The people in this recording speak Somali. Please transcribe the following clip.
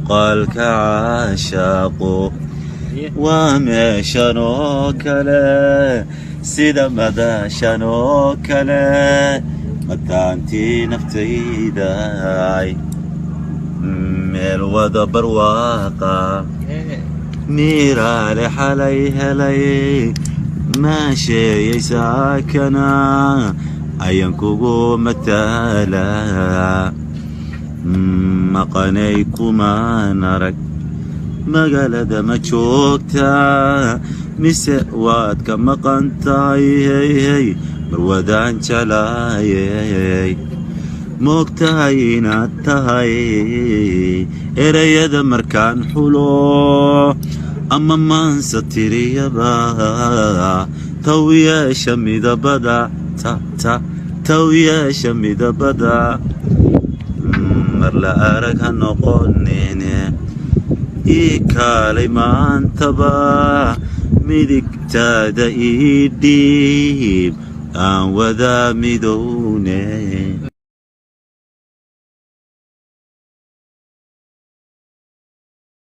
muuqaalka caashaaqo waa meeshan oo kale sida madashan oo kale mataantii naftayday meel wada barwaaqa miiraale xalay helay maasheeyay saakana ayaan kugu mataalaa maqanay kumaan arag magaalada ma joogtaa mise waad ka maqan tahay hey marwadaan jalaayay moogtahay inaad tahay erayada markaan xulo ama maansa tiriyaba tawiyaasha midabada tawiyaasha midabada mar la arag ha noqonine ii kaalay maantaba midigtaada ii dhiib aan wada midowne.